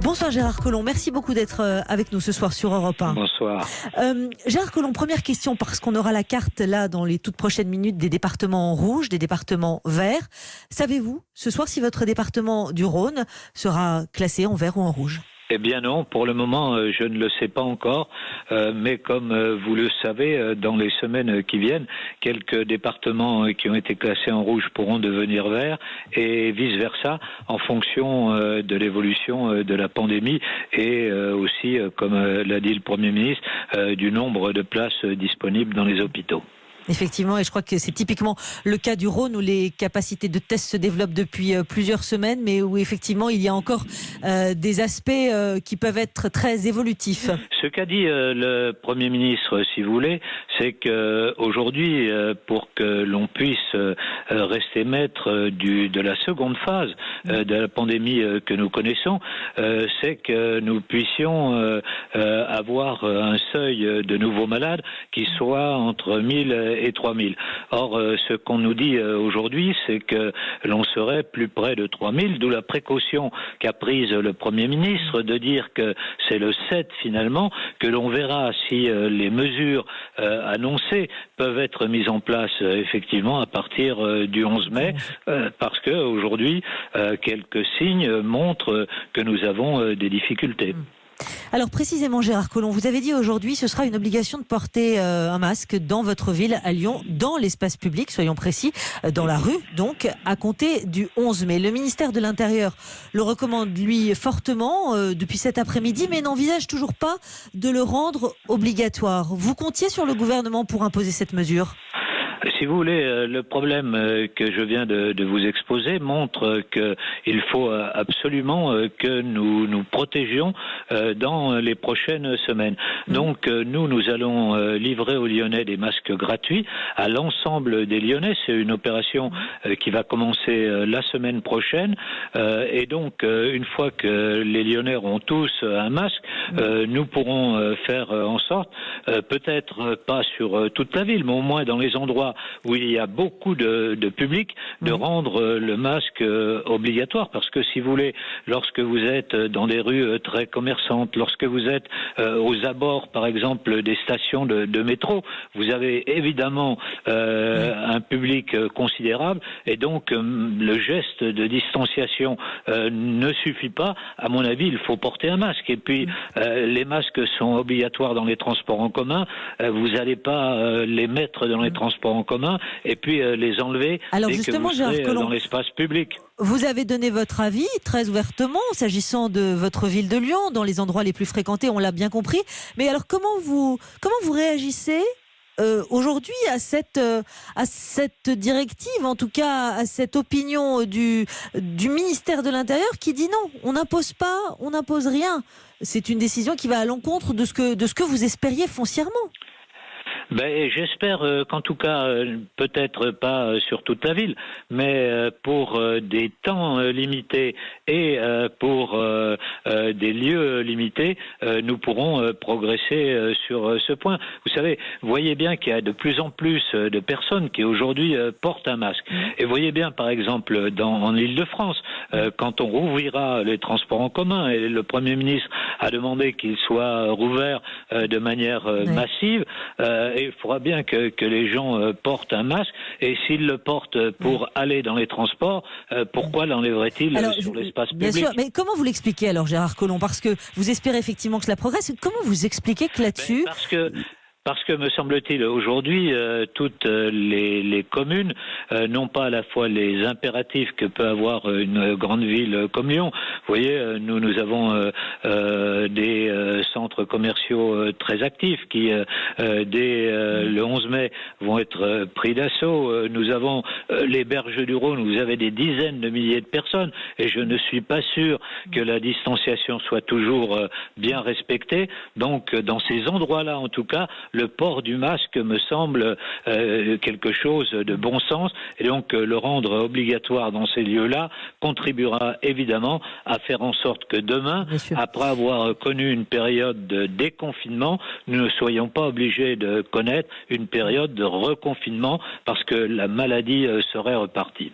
Bonsoir Gérard Collomb, merci beaucoup d'être avec nous ce soir sur Europe 1. Bonsoir. Gérard Collomb, première question, parce qu'on aura la carte là dans les toutes prochaines minutes des départements rouges, des départements verts. Savez-vous ce soir si votre département du Rhône sera classé en vert ou en rouge ? Eh bien non, pour le moment, je ne le sais pas encore, mais comme vous le savez, dans les semaines qui viennent, quelques départements qui ont été classés en rouge pourront devenir verts et vice-versa en fonction de l'évolution de la pandémie et aussi, comme l'a dit le Premier ministre, du nombre de places disponibles dans les hôpitaux. Effectivement, et je crois que c'est typiquement le cas du Rhône où les capacités de test se développent depuis plusieurs semaines, mais où effectivement il y a encore des aspects qui peuvent être très évolutifs. Ce qu'a dit le Premier ministre, si vous voulez, c'est qu'aujourd'hui, pour que l'on puisse rester maître de la seconde phase de la pandémie que nous connaissons, c'est que nous puissions avoir un seuil de nouveaux malades qui soit entre 1000 et 3000. Or, ce qu'on nous dit aujourd'hui, c'est que l'on serait plus près de 3000, d'où la précaution qu'a prise le Premier ministre de dire que c'est le 7 finalement, que l'on verra si les mesures annoncées peuvent être mises en place effectivement à partir du 11 mai, parce que aujourd'hui, quelques signes montrent que nous avons des difficultés. Alors précisément Gérard Collomb, vous avez dit aujourd'hui ce sera une obligation de porter un masque dans votre ville à Lyon, dans l'espace public, soyons précis, dans la rue donc, à compter du 11 mai. Le ministère de l'Intérieur le recommande lui fortement depuis cet après-midi, mais n'envisage toujours pas de le rendre obligatoire. Vous comptiez sur le gouvernement pour imposer cette mesure ? Si vous voulez, le problème que je viens de vous exposer montre qu'il faut absolument que nous nous protégions dans les prochaines semaines. Donc nous allons livrer aux Lyonnais des masques gratuits à l'ensemble des Lyonnais. C'est une opération qui va commencer la semaine prochaine. Et donc, une fois que les Lyonnais auront tous un masque, nous pourrons faire en sorte, peut-être pas sur toute la ville, mais au moins dans les endroits où il y a beaucoup de public, de rendre le masque obligatoire. Parce que si vous voulez, lorsque vous êtes dans des rues très commerçantes, lorsque vous êtes aux abords, par exemple, des stations de métro, vous avez évidemment un public considérable et donc le geste de distanciation ne suffit pas. À mon avis, il faut porter un masque. Et puis, les masques sont obligatoires dans les transports en commun. Vous n'allez pas les mettre dans les transports en commun et puis les enlever dès que vous serez dans l'espace public. Vous avez donné votre avis très ouvertement s'agissant de votre ville de Lyon, dans les endroits les plus fréquentés, on l'a bien compris. Mais alors comment vous réagissez aujourd'hui à cette directive, en tout cas à cette opinion du ministère de l'Intérieur qui dit non, on n'impose pas, on n'impose rien. C'est une décision qui va à l'encontre de ce que vous espériez foncièrement. J'espère qu'en tout cas, peut-être pas sur toute la ville, mais pour des temps limités et pour des lieux limités, nous pourrons progresser sur ce point. Vous savez, voyez bien qu'il y a de plus en plus de personnes qui aujourd'hui portent un masque. Et voyez bien, par exemple, en Île-de-France, quand on rouvrira les transports en commun, et le Premier ministre a demandé qu'ils soient rouverts de manière massive, il faudra bien que les gens portent un masque. Et s'ils le portent pour aller dans les transports, pourquoi l'enlèverait-il sur l'espace public ? Bien sûr, mais comment vous l'expliquez alors, Gérard Collomb ? Parce que vous espérez effectivement que cela progresse. Comment vous expliquez que là-dessus... Parce que, me semble-t-il, aujourd'hui, toutes les communes n'ont pas à la fois les impératifs que peut avoir une grande ville comme Lyon. Vous voyez, nous avons des centres commerciaux très actifs qui, dès le 11 mai, vont être pris d'assaut. Nous avons les berges du Rhône, où vous avez des dizaines de milliers de personnes, et je ne suis pas sûr que la distanciation soit toujours bien respectée. Donc, dans ces endroits-là, en tout cas, le port du masque me semble quelque chose de bon sens, et donc le rendre obligatoire dans ces lieux-là contribuera évidemment à faire en sorte que demain, après avoir connu une période de déconfinement, nous ne soyons pas obligés de connaître une période de reconfinement parce que la maladie serait repartie.